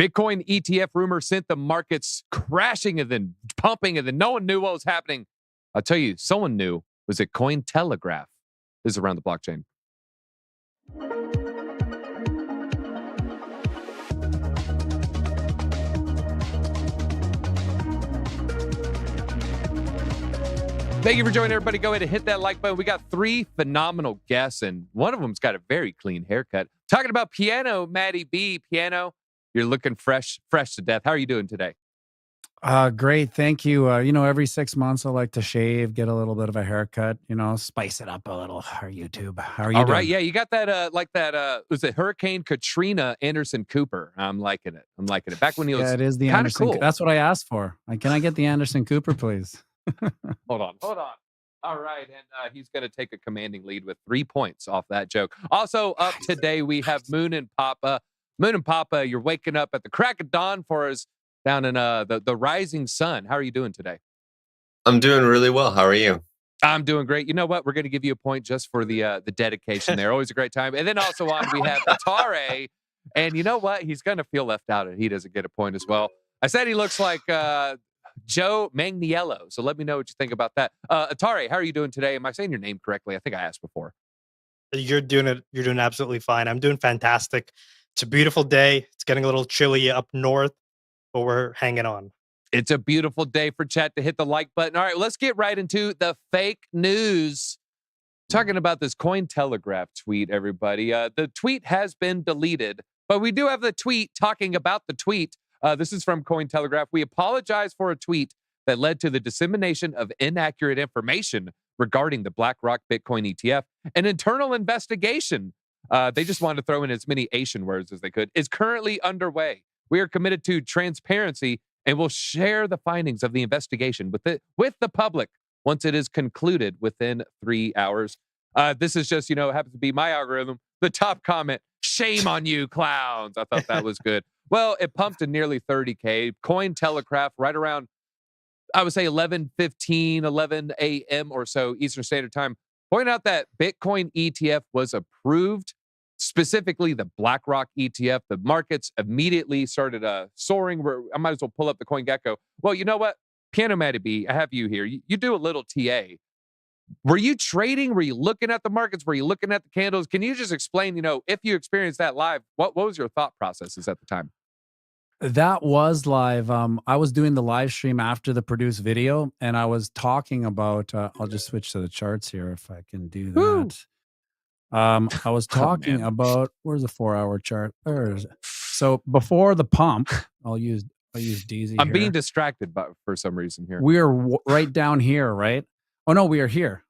Bitcoin ETF rumor sent the markets crashing and then pumping, and then no one knew what was happening. I'll tell you, someone knew. Was it Cointelegraph? This is Around the Blockchain. Thank you for joining, everybody. Go ahead and hit that like button. We got 3 phenomenal guests, and one of them's got a very clean haircut. Talking about piano, Matty B. Piano, you're looking fresh to death. How are you doing today? Great. Thank you. Every 6 months I like to shave, get a little bit of a haircut, spice it up a little. Our YouTube. How are you All doing? right. Yeah, you got that, was it Hurricane Katrina Anderson Cooper? I'm liking it. Back when he was it is the kind of Anderson. cool. That's what I asked for. Can I get the Anderson Cooper, please? Hold on. All right. And he's going to take a commanding lead with 3 points off that joke. Also up today, we have Moonin Papa. Moonin Papa, you're waking up at the crack of dawn for us down in the rising sun. How are you doing today? I'm doing really well. How are you? I'm doing great. You know what? We're going to give you a point just for the dedication there. Always a great time. And then also on, we have Atareh. And you know what? He's going to feel left out and he doesn't get a point as well. I said he looks like Joe Manganiello. So let me know what you think about that. Atareh, how are you doing today? Am I saying your name correctly? I think I asked before. You're doing it. You're doing absolutely fine. I'm doing fantastic. It's a beautiful day. It's getting a little chilly up north, but we're hanging on. It's a beautiful day for chat to hit the like button. All right, let's get right into the fake news. Talking about this Cointelegraph tweet, everybody. The tweet has been deleted, but we do have the tweet talking about the tweet. This is from Cointelegraph. We apologize for a tweet that led to the dissemination of inaccurate information regarding the BlackRock Bitcoin ETF. An internal investigation, they just wanted to throw in as many Asian words as they could, is currently underway. We are committed to transparency and will share the findings of the investigation with the public once it is concluded within 3 hours. This is just, happens to be my algorithm. The top comment, shame on you, clowns. I thought that was good. Well, it pumped to nearly 30K. Cointelegraph right around, I would say 11 a.m. or so Eastern Standard Time, point out that Bitcoin ETF was approved, specifically the BlackRock ETF. The markets immediately started soaring. I might as well pull up the CoinGecko. Well, you know what? Piano Matty B, I have you here. You do a little TA. Were you trading? Were you looking at the markets? Were you looking at the candles? Can you just explain, if you experienced that live, what was your thought processes at the time? That was live. I was doing the live stream after the produced video, and I was talking about, I'll just switch to the charts here if I can do that. Woo. I was talking about, where's the 4-hour chart? There is it. So before the pump, I'll use DZ. I'm being distracted for some reason here. We are right down here, right? Oh no, we are here.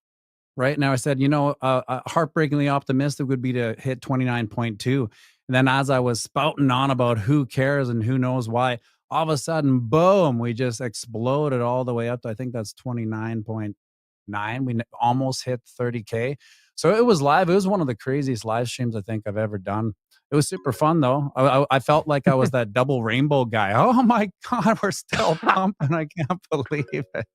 Right now, I said, heartbreakingly optimistic would be to hit 29.2. And then as I was spouting on about who cares and who knows why, all of a sudden, boom, we just exploded all the way up to, I think that's 29.9. We almost hit 30K. So it was live. It was one of the craziest live streams I think I've ever done. It was super fun, though. I felt like I was that double rainbow guy. Oh, my God, we're still pumping. I can't believe it.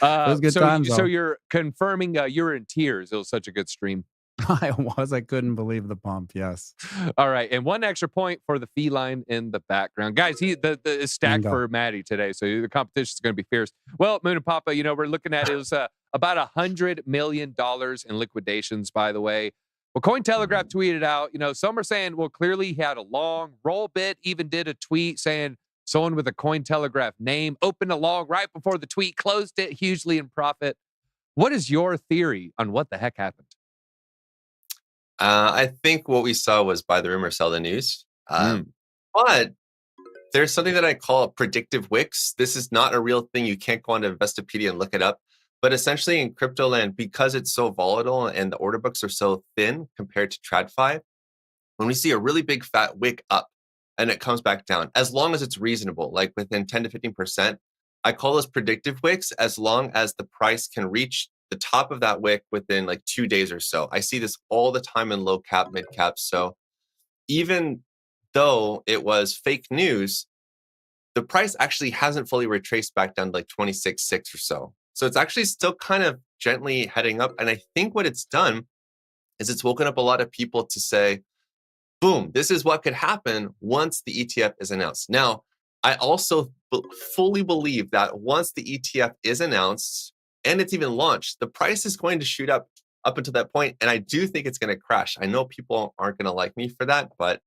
It was good times, so you're confirming you were in tears. It was such a good stream. I was. I couldn't believe the pump. Yes. All right. And 1 extra point for the feline in the background. Guys, the stacked for Matty today. So the competition is going to be fierce. Well, Moonin Papa, we're looking at it was about $100 million in liquidations, by the way. Well, Cointelegraph tweeted out, some are saying, well, clearly he had a long roll bit, even did a tweet saying someone with a Cointelegraph name opened a long right before the tweet, closed it hugely in profit. What is your theory on what the heck happened? I think what we saw was buy the rumor, sell the news. But there's something that I call predictive wicks. This is not a real thing. You can't go onto Investopedia and look it up. But essentially in crypto land, because it's so volatile and the order books are so thin compared to TradFi, when we see a really big fat wick up and it comes back down, as long as it's reasonable, like within 10 to 15%, I call those predictive wicks as long as the price can reach the top of that wick within like 2 days or so. I see this all the time in low cap, mid cap. So even though it was fake news, the price actually hasn't fully retraced back down to like 26.6 or so. So it's actually still kind of gently heading up. And I think what it's done is it's woken up a lot of people to say, boom, this is what could happen once the ETF is announced. Now, I also fully believe that once the ETF is announced and it's even launched, the price is going to shoot up until that point. And I do think it's going to crash. I know people aren't going to like me for that, but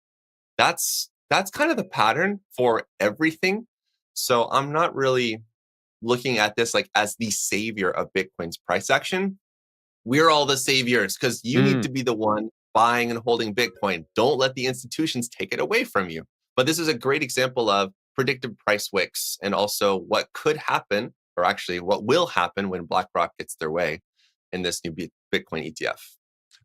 that's kind of the pattern for everything. So I'm not really looking at this like as the savior of Bitcoin's price action. We're all the saviors because you need to be the one buying and holding Bitcoin. Don't let the institutions take it away from you. But this is a great example of predictive price wicks and also what could happen, or actually what will happen when BlackRock gets their way in this new Bitcoin ETF.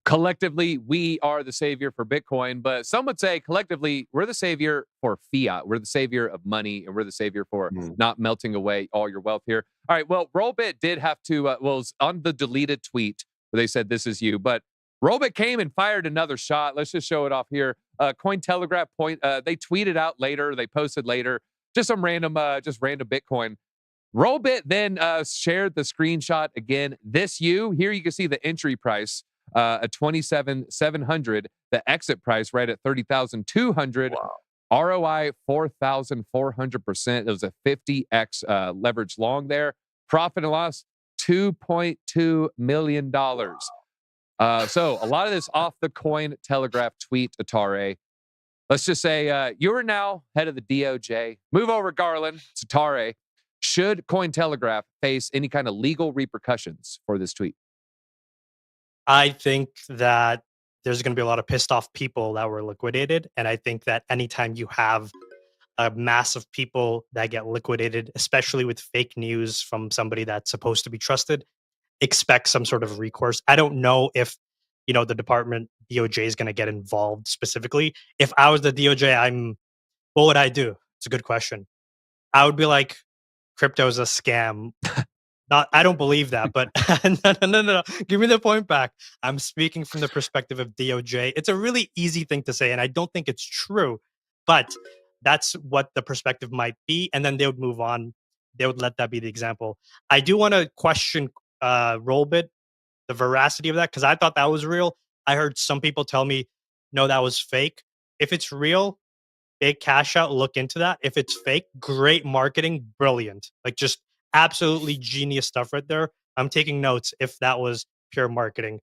Collectively, we are the savior for Bitcoin, but some would say collectively, we're the savior for fiat. We're the savior of money, and we're the savior for not melting away all your wealth here. All right, well, Rollbit did have to, it was on the deleted tweet where they said, this is you, but Rollbit came and fired another shot. Let's just show it off here. Cointelegraph they tweeted out later, they posted later, just some random Bitcoin. Rollbit then shared the screenshot again. This you, here you can see the entry price at 27,700, the exit price right at 30,200. Wow. ROI 4,400%. It was a 50x leverage long there. Profit and loss $2.2 million. So a lot of this off the Cointelegraph tweet, Atareh. Let's just say you are now head of the DOJ. Move over, Garland. It's Atareh. Should Cointelegraph face any kind of legal repercussions for this tweet? I think that there's going to be a lot of pissed off people that were liquidated. And I think that anytime you have a mass of people that get liquidated, especially with fake news from somebody that's supposed to be trusted, expect some sort of recourse. I don't know if, the department DOJ is going to get involved specifically. If I was the DOJ, what would I do? It's a good question. I would be like, crypto is a scam. I don't believe that, but no. Give me the point back. I'm speaking from the perspective of DOJ. It's a really easy thing to say, and I don't think it's true, but that's what the perspective might be. And then they would move on. They would let that be the example. I do want to question Rollbit, the veracity of that, because I thought that was real. I heard some people tell me, no, that was fake. If it's real, big cash out, look into that. If it's fake, great marketing, brilliant. Like just absolutely genius stuff right there. I'm taking notes if that was pure marketing.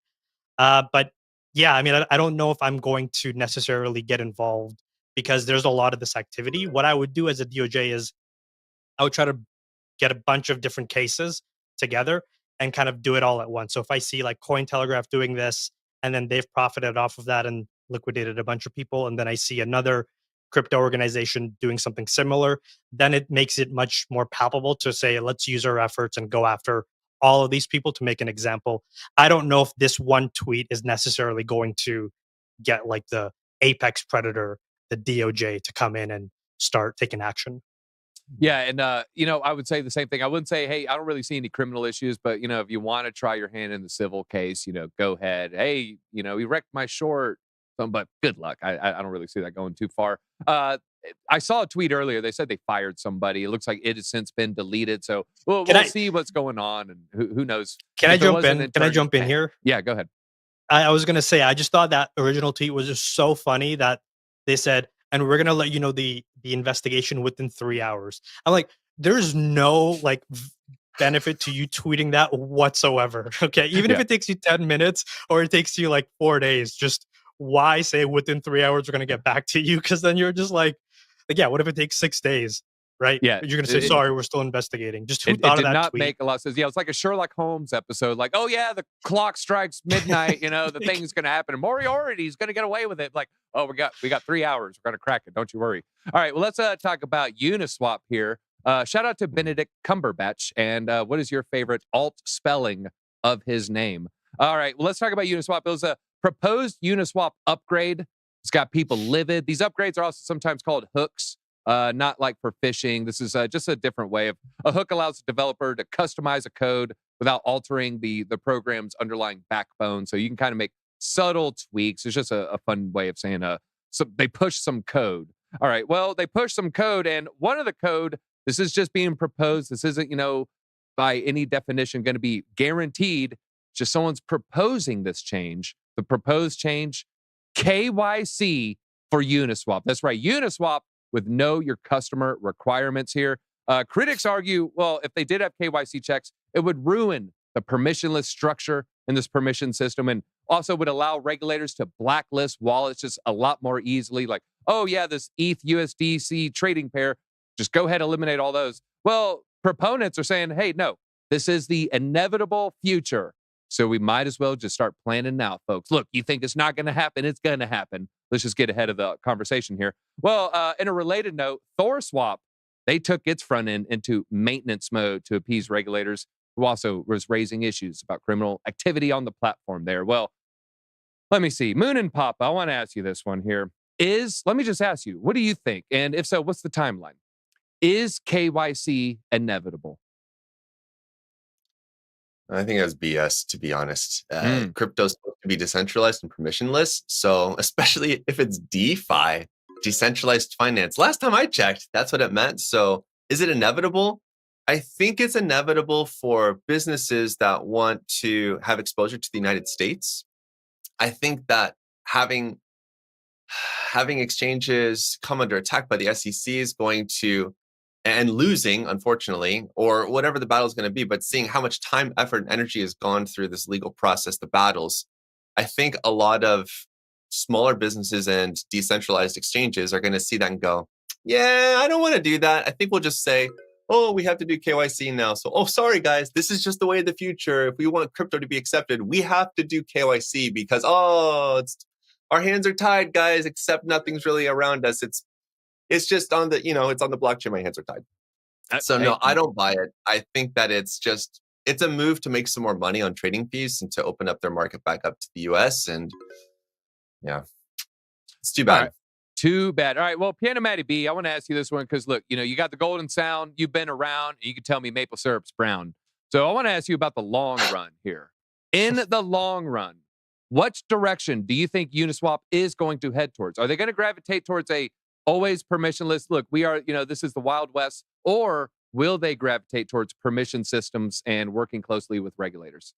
But yeah, I don't know if I'm going to necessarily get involved because there's a lot of this activity. What I would do as a DOJ is I would try to get a bunch of different cases together and kind of do it all at once. So if I see like Cointelegraph doing this and then they've profited off of that and liquidated a bunch of people, and then I see another crypto organization doing something similar, then it makes it much more palpable to say, let's use our efforts and go after all of these people to make an example. I don't know if this one tweet is necessarily going to get like the apex predator, the DOJ, to come in and start taking action. Yeah, and I would say the same thing. I wouldn't say, hey, I don't really see any criminal issues, but if you want to try your hand in the civil case, go ahead. Hey, he wrecked my short. But good luck. I don't really see that going too far. I saw a tweet earlier. They said they fired somebody. It looks like it has since been deleted. So we'll see what's going on, and who knows. Can I jump in? Can I jump in here? Yeah, go ahead. I was going to say, I just thought that original tweet was just so funny that they said, and we're going to let you know the investigation within 3 hours. I'm like, there's no like benefit to you tweeting that whatsoever. Okay. Even if it takes you 10 minutes or it takes you like 4 days, just why say within 3 hours we're going to get back to you? Because then you're just like, yeah, what if it takes 6 days? Right? Yeah. You're going to say, sorry, we're still investigating. Just who thought of that tweet? It did not make a lot of sense. Yeah, it's like a Sherlock Holmes episode. Like, oh yeah, the clock strikes midnight, the thing's going to happen. And Moriarty's going to get away with it. Like, oh, we got 3 hours. We're going to crack it. Don't you worry. All right, well, let's talk about Uniswap here. Shout out to Benedict Cumberbatch. And what is your favorite alt spelling of his name? All right, well, let's talk about Uniswap. It was a proposed Uniswap upgrade. It's got people livid. These upgrades are also sometimes called hooks, not like for phishing. This is just a different way of a hook allows the developer to customize a code without altering the program's underlying backbone. So you can kind of make subtle tweaks. It's just a fun way of saying so they push some code. All right, well, they push some code, and one of the code, this is just being proposed. This isn't, by any definition going to be guaranteed. Just someone's proposing this change. The proposed change, KYC for Uniswap. That's right, Uniswap with know your customer requirements here. Critics argue, well, if they did have KYC checks, it would ruin the permissionless structure in this permission system and also would allow regulators to blacklist wallets just a lot more easily. Like, oh, yeah, this ETH USDC trading pair, just go ahead and eliminate all those. Well, proponents are saying, hey, no, this is the inevitable future. So we might as well just start planning now, folks. Look, you think it's not going to happen? It's going to happen. Let's just get ahead of the conversation here. Well, in a related note, ThorSwap, they took its front end into maintenance mode to appease regulators, who also was raising issues about criminal activity on the platform there. Well, let me see. Moonin Papa, I want to ask you this one here. Let me just ask you, what do you think? And if so, what's the timeline? Is KYC inevitable? I think that's BS, to be honest. Crypto's supposed to be decentralized and permissionless. So especially if it's DeFi, decentralized finance. Last time I checked, that's what it meant. So is it inevitable? I think it's inevitable for businesses that want to have exposure to the United States. I think that having exchanges come under attack by the SEC is going to, and losing, unfortunately, or whatever the battle is going to be, but seeing how much time, effort, and energy has gone through this legal process, the battles, I think a lot of smaller businesses and decentralized exchanges are going to see that and go, yeah, I don't want to do that. I think we'll just say, oh, we have to do KYC now. So, oh, sorry, guys, this is just the way of the future. If we want crypto to be accepted, we have to do KYC because, our hands are tied, guys, except nothing's really around us. It's just on the, it's on the blockchain. My hands are tied. So no, I don't buy it. I think that it's a move to make some more money on trading fees and to open up their market back up to the US. And yeah, it's too bad. Right. Too bad. All right. Well, Piano Matty B, I want to ask you this one because look, you got the golden sound. You've been around. And you can tell me maple syrup's brown. So I want to ask you about the long run here. In the long run, what direction do you think Uniswap is going to head towards? Are they going to gravitate towards a always permissionless? Look, we are, this is the Wild West, or will they gravitate towards permission systems and working closely with regulators?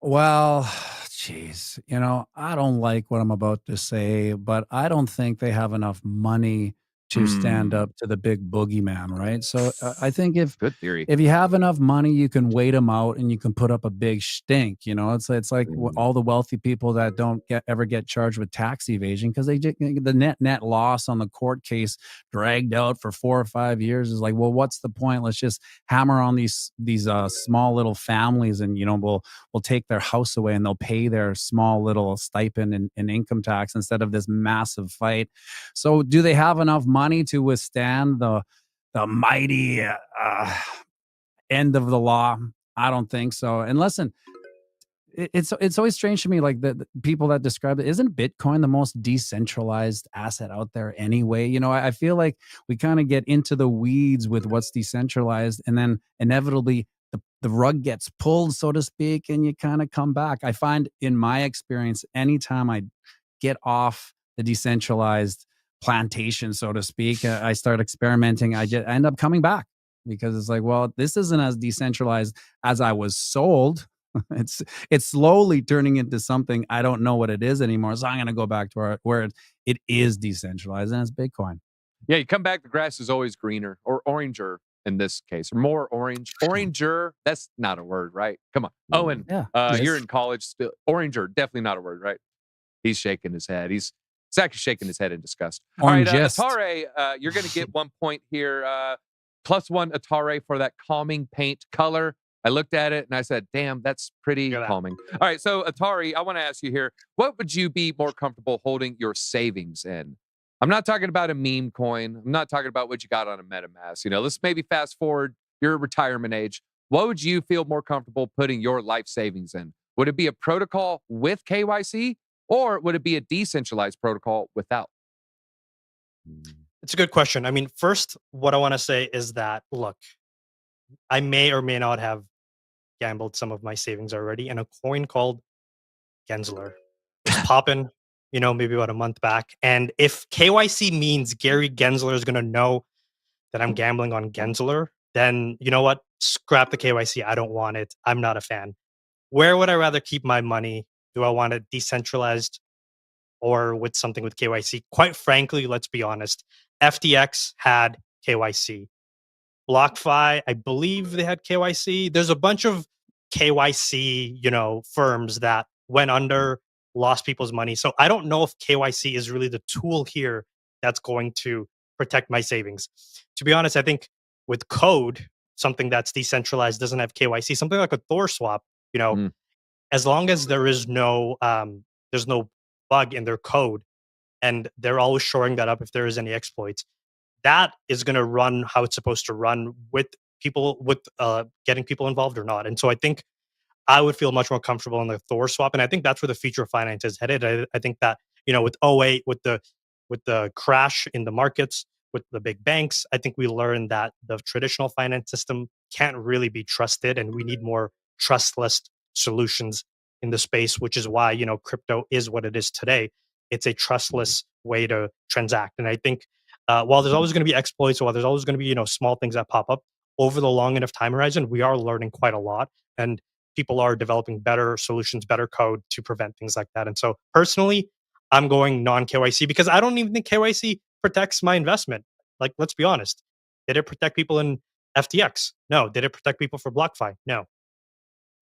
Well, geez, I don't like what I'm about to say, but I don't think they have enough money to stand up to the big boogeyman, right? So I think Good theory. if you have enough money, you can wait them out and you can put up a big stink. It's like all the wealthy people that don't ever get charged with tax evasion because the net loss on the court case dragged out for 4 or 5 years is like, well, what's the point? Let's just hammer on these small little families, and we'll take their house away and they'll pay their small little stipend in income tax instead of this massive fight. So do they have enough money to withstand the mighty end of the law? I don't think so. And listen, it's always strange to me, like the people that describe it. Isn't Bitcoin the most decentralized asset out there anyway? I feel like we kind of get into the weeds with what's decentralized, and then inevitably the rug gets pulled, so to speak, and you kind of come back. I find in my experience, anytime I get off the decentralized plantation, so to speak, I start experimenting, I end up coming back because it's like, well, this isn't as decentralized as I was sold. It's slowly turning into something I don't know what it is anymore. So I'm going to go back to where it is decentralized, and it's Bitcoin. Yeah, you come back, the grass is always greener, or oranger in this case, or more orange. Oranger, that's not a word, right? Come on. Owen, you're in college still. Oranger, definitely not a word, right? He's shaking his head. He's actually shaking his head in disgust. All right, Atareh, you're going to get 1 point here. +1 Atareh for that calming paint color. I looked at it and I said, damn, that's pretty calming. All right, so Atareh, I want to ask you here, what would you be more comfortable holding your savings in? I'm not talking about a meme coin. I'm not talking about what you got on a MetaMask. Let's maybe fast forward your retirement age. What would you feel more comfortable putting your life savings in? Would it be a protocol with KYC, or would it be a decentralized protocol without? It's a good question. I mean, first, what I want to say is that, look, I may or may not have gambled some of my savings already in a coin called Gensler. It's popping, maybe about a month back. And if KYC means Gary Gensler is going to know that I'm gambling on Gensler, then you know what? Scrap the KYC. I don't want it. I'm not a fan. Where would I rather keep my money? Do I want a decentralized or with something with KYC. Quite frankly, let's be honest, FTX had KYC. BlockFi, I believe they had KYC. There's a bunch of KYC, firms that went under, lost people's money. So I don't know if KYC is really the tool here that's going to protect my savings. To be honest, I think with code, something that's decentralized doesn't have KYC, something like a Thor swap, Mm. as long as there's no bug in their code, and they're always shoring that up if there is any exploits, that is going to run how it's supposed to run with people, with getting people involved or not. And so I think I would feel much more comfortable in the Thor swap, and I think that's where the future of finance is headed. I think that with '08, with the crash in the markets, with the big banks, I think we learned that the traditional finance system can't really be trusted, and we need more trustless solutions in the space, which is why crypto is what it is today. It's a trustless way to transact, and I think while there's always going to be exploits, while there's always going to be small things that pop up over the long enough time horizon, we are learning quite a lot, and people are developing better solutions, better code to prevent things like that. And so personally, I'm going non KYC because I don't even think KYC protects my investment. Like, let's be honest. Did it protect people in FTX? No. Did it protect people for BlockFi? No.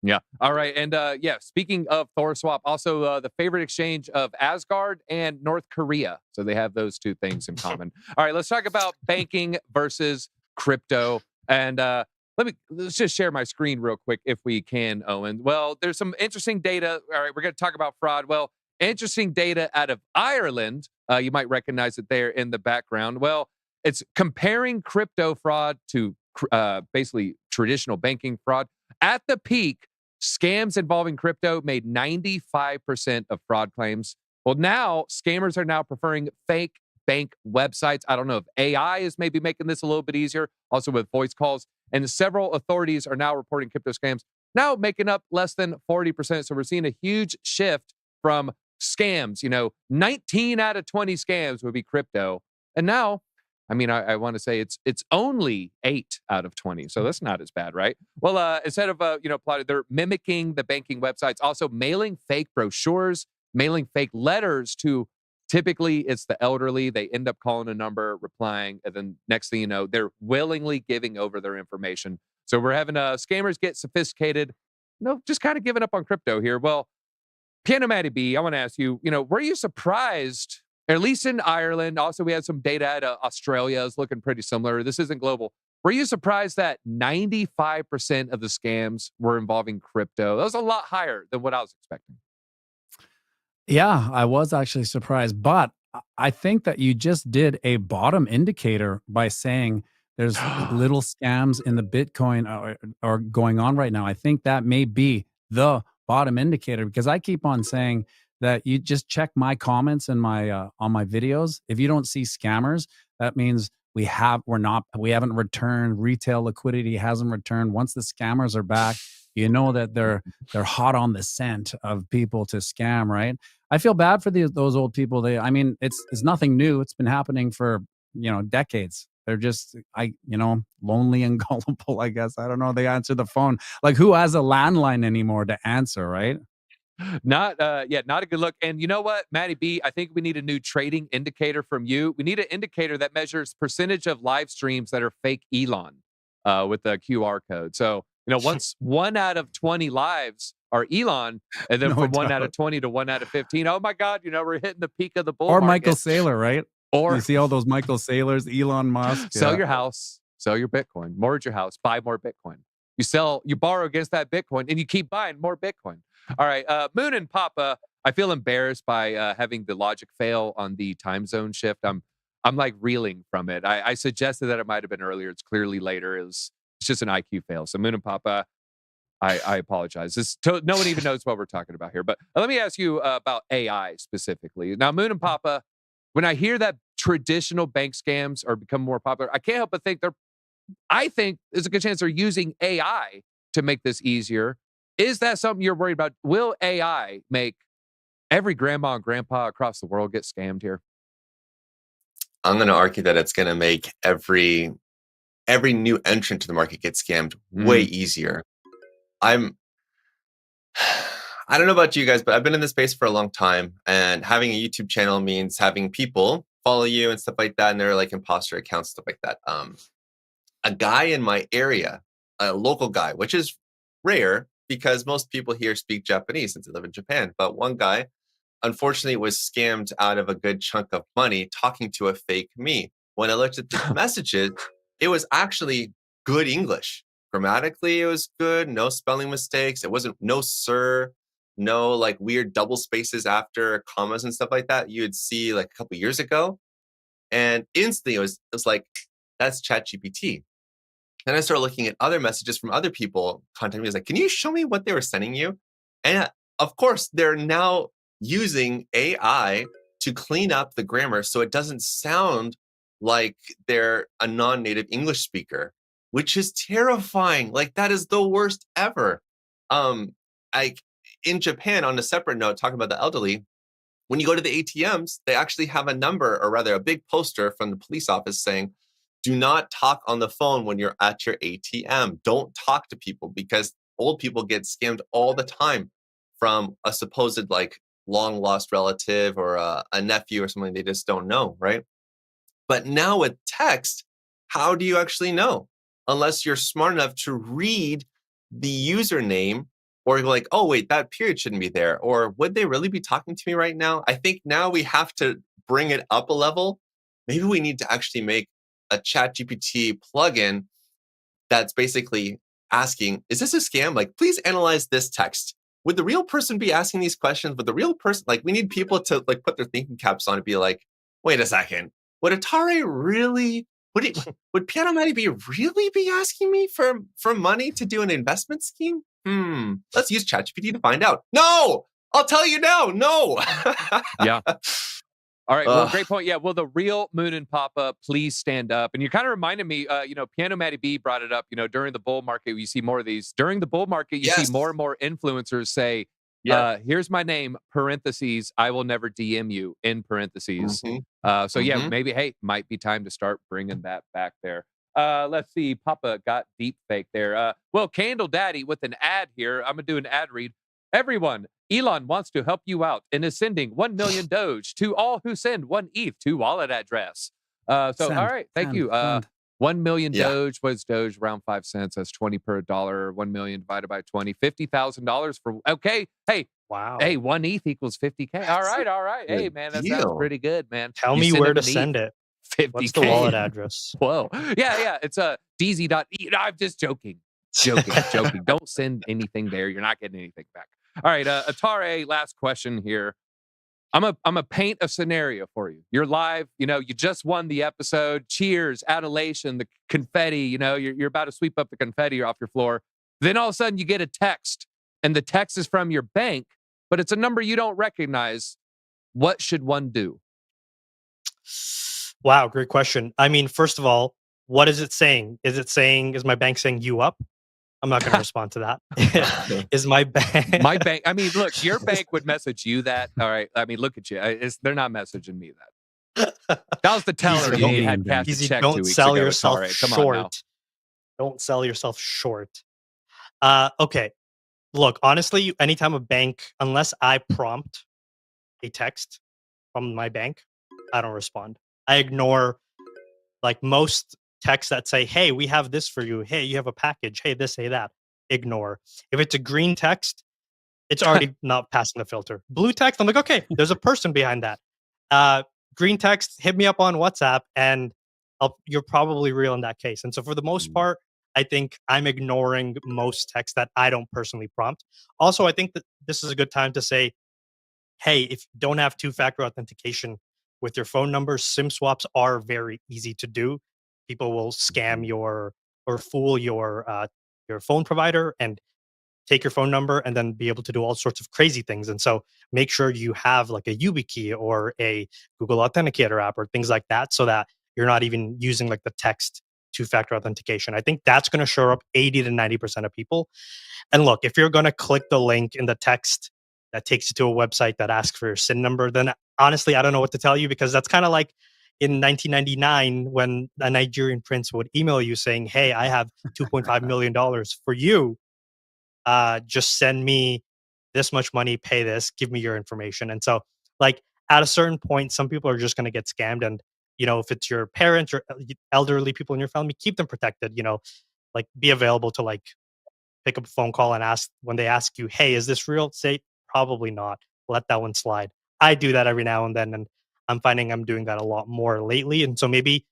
Yeah. All right. And speaking of Thor swap, also the favorite exchange of Asgard and North Korea. So they have those two things in common. All right. Let's talk about banking versus crypto. And let's just share my screen real quick if we can, Owen. Well, there's some interesting data. All right. We're going to talk about fraud. Well, interesting data out of Ireland. You might recognize it there in the background. Well, it's comparing crypto fraud to basically traditional banking fraud. At the peak, scams involving crypto made 95% of fraud claims. Well, now scammers are now preferring fake bank websites. I don't know if AI is maybe making this a little bit easier, also with voice calls. And several authorities are now reporting crypto scams, now making up less than 40%. So we're seeing a huge shift from scams. 19 out of 20 scams would be crypto. And now, I want to say it's only 8 out of 20. So that's not as bad, right? Well, instead of, plotted, they're mimicking the banking websites, also mailing fake brochures, mailing fake letters to, typically it's the elderly. They end up calling a number, replying, and then next thing you know, they're willingly giving over their information. So we're having scammers get sophisticated, just kind of giving up on crypto here. Well, Piano Matty B, I want to ask you, were you surprised, at least in Ireland? Also, we had some data out of Australia is looking pretty similar. This isn't global. Were you surprised that 95% of the scams were involving crypto? That was a lot higher than what I was expecting. Yeah, I was actually surprised, but I think that you just did a bottom indicator by saying there's little scams in the Bitcoin are going on right now. I think that may be the bottom indicator, because I keep on saying that you just check my comments and my on my videos. If you don't see scammers, that means we haven't returned. Retail liquidity hasn't returned. Once the scammers are back, you know that they're hot on the scent of people to scam, right? I feel bad for those old people. It's nothing new. It's been happening for decades. They're just lonely and gullible, I guess. I don't know. They answer the phone. Like, who has a landline anymore to answer, right? Not a good look. And you know what, Matty B, I think we need a new trading indicator from you. We need an indicator that measures percentage of live streams that are fake Elon with the QR code. So, once 1 out of 20 lives are Elon, and then from 1 out of 20 to 1 out of 15, oh my God, we're hitting the peak of the bull market. Or Michael Saylor, right? Or you see all those Michael Saylors, Elon Musk. Sell your house, sell your Bitcoin, mortgage your house, buy more Bitcoin. You borrow against that Bitcoin, and you keep buying more Bitcoin. All right, Moonin Papa, I feel embarrassed by having the logic fail on the time zone shift. I'm like reeling from it. I suggested that it might have been earlier. It's clearly later. It's just an IQ fail. So Moonin Papa, I apologize. No one even knows what we're talking about here. But let me ask you about AI specifically. Now, Moonin Papa, when I hear that traditional bank scams are becoming more popular, I can't help but think there's a good chance they're using AI to make this easier. Is that something you're worried about? Will AI make every grandma and grandpa across the world get scammed here? I'm going to argue that it's going to make every new entrant to the market get scammed way easier. I don't know about you guys, but I've been in this space for a long time, and having a YouTube channel means having people follow you and stuff like that, and they're like imposter accounts, stuff like that. A guy in my area, a local guy, which is rare because most people here speak Japanese since they live in Japan, but one guy unfortunately was scammed out of a good chunk of money talking to a fake me. When I looked at the messages, it was actually good English. Grammatically, it was good, no spelling mistakes. It wasn't no sir, no like weird double spaces after commas and stuff like that you would see like a couple years ago. And instantly it was like, that's ChatGPT. Then I started looking at other messages from other people contacting me. I was like, can you show me what they were sending you? And of course, they're now using AI to clean up the grammar so it doesn't sound like they're a non-native English speaker, which is terrifying. Like that is the worst ever. Like in Japan, on a separate note, talking about the elderly, when you go to the ATMs, they actually have a number, or rather a big poster from the police office saying, do not talk on the phone when you're at your ATM. Don't talk to people, because old people get scammed all the time from a supposed like long lost relative or a nephew or something they just don't know, right? But now with text, how do you actually know? Unless you're smart enough to read the username, or you're like, oh, wait, that period shouldn't be there. Or would they really be talking to me right now? I think now we have to bring it up a level. Maybe we need to actually make a ChatGPT plugin that's basically asking, is this a scam? Like, please analyze this text. Would the real person be asking these questions? Would the real person, like, we need people to like put their thinking caps on and be like, wait a second, would Atareh really, would Piano Matty B really be asking me for money to do an investment scheme? Let's use ChatGPT to find out. No, I'll tell you now. No. Yeah. All right. Well, great point. Yeah. Will the real Moonin Papa please stand up? And you're kind of reminding me, Piano Matty B brought it up, during the bull market, you see more of these. During the bull market, you see more and more influencers say, here's my name, parentheses, I will never DM you, in parentheses. Maybe, hey, might be time to start bringing that back there. Let's see. Papa got deep fake there. Candle Daddy with an ad here. I'm going to do an ad read. Everyone, Elon wants to help you out and is sending 1 million Doge to all who send 1 ETH to wallet address. All right. Thank you. 1 million Doge was Doge around 5 cents. That's 20 per dollar. 1 million divided by 20, $50,000 for, okay. Hey, wow. Hey, 1 ETH equals 50K. All right. Hey, man, that sounds pretty good, man. Tell me where to send it. 50K. What's the wallet address? Whoa. Yeah. It's a DZ.E. No, I'm just joking. Joking. Don't send anything there. You're not getting anything back. All right, Atareh, last question here. I'm a paint a scenario for you. You're live, you just won the episode. Cheers, adulation, the confetti, you're about to sweep up the confetti off your floor. Then all of a sudden you get a text, and the text is from your bank, but it's a number you don't recognize. What should one do? Wow, great question. I mean, first of all, what is it saying? Is my bank saying you up? I'm not going to respond to that. Is my bank? My bank. I mean, look, your bank would message you that. All right. I mean, look at you. They're not messaging me that. That was the teller you had cash to check 2 weeks ago. Don't sell yourself short. Don't sell yourself short. Okay. Look, honestly, anytime a bank, unless I prompt a text from my bank, I don't respond. I ignore like most texts that say, hey, we have this for you. Hey, you have a package. Hey, this, hey, that. Ignore. If it's a green text, it's already not passing the filter. Blue text, I'm like, okay, there's a person behind that. Green text, hit me up on WhatsApp, and you're probably real in that case. And so for the most part, I think I'm ignoring most texts that I don't personally prompt. Also, I think that this is a good time to say, hey, if you don't have two-factor authentication with your phone number, SIM swaps are very easy to do. People will scam or fool your phone provider and take your phone number and then be able to do all sorts of crazy things. And so make sure you have like a YubiKey or a Google Authenticator app or things like that, so that you're not even using like the text two-factor authentication. I think that's going to show up 80 to 90% of people. And look, if you're going to click the link in the text that takes you to a website that asks for your SIN number, then honestly, I don't know what to tell you, because that's kind of like in 1999 when a Nigerian prince would email you saying, hey, I have $2.5 million for you. Just send me this much money, pay this, give me your information. And so, like, at a certain point, some people are just going to get scammed. And, if it's your parents or elderly people in your family, keep them protected, like be available to like pick up a phone call and ask when they ask you, hey, is this real? Say, probably not. Let that one slide. I do that every now and then. And I'm finding I'm doing that a lot more lately. And so maybe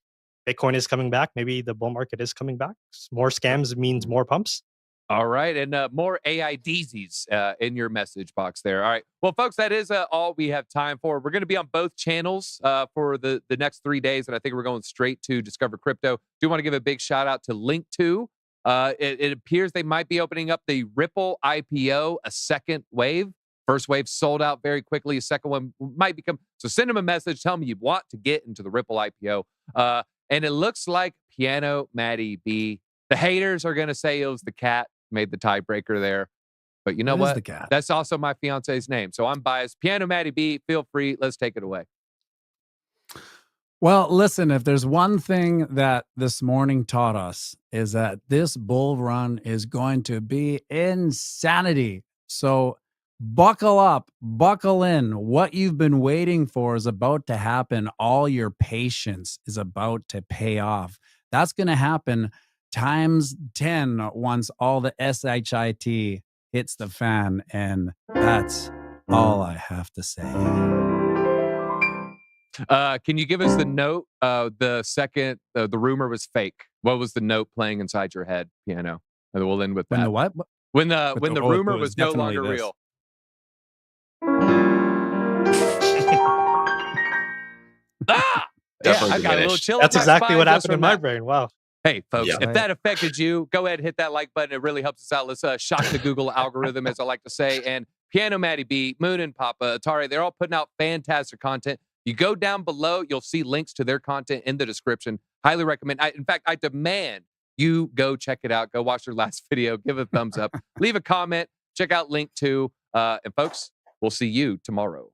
Bitcoin is coming back. Maybe the bull market is coming back. More scams means more pumps. All right. And more AI DZs in your message box there. All right. Well, folks, that is all we have time for. We're going to be on both channels for the next 3 days. And I think we're going straight to Discover Crypto. Do want to give a big shout out to Linqto. It appears they might be opening up the Ripple IPO, a second wave. First wave sold out very quickly. A second one might become. So send them a message. Tell them you want to get into the Ripple IPO. And it looks like Piano Matty B. The haters are going to say it was the cat made the tiebreaker there. But you know what? The cat. That's also my fiance's name. So I'm biased. Piano Matty B, feel free. Let's take it away. Well, listen, if there's one thing that this morning taught us is that this bull run is going to be insanity. So buckle up, buckle in. What you've been waiting for is about to happen. All your patience is about to pay off. That's going to happen times 10 once all the SHIT hits the fan. And that's all I have to say. Can you give us the note? The second the rumor was fake. What was the note playing inside your head, Piano? And we'll end with that. When the what? When the rumor was no definitely longer this. real. Ah! Yeah, I got a little chill. That's in my exactly spine what just happened in from my that. brain. Wow. Hey, folks, Yeah. if that affected you, go ahead and hit that like button. It really helps us out. Let's shock the Google algorithm, as I like to say. And Piano Matty B, Moonin Papa, Atareh, they're all putting out fantastic content. You go down below, you'll see links to their content in the description. Highly recommend. In fact, I demand you go check it out. Go watch their last video. Give a thumbs up. Leave a comment. Check out Linqto. And folks, we'll see you tomorrow.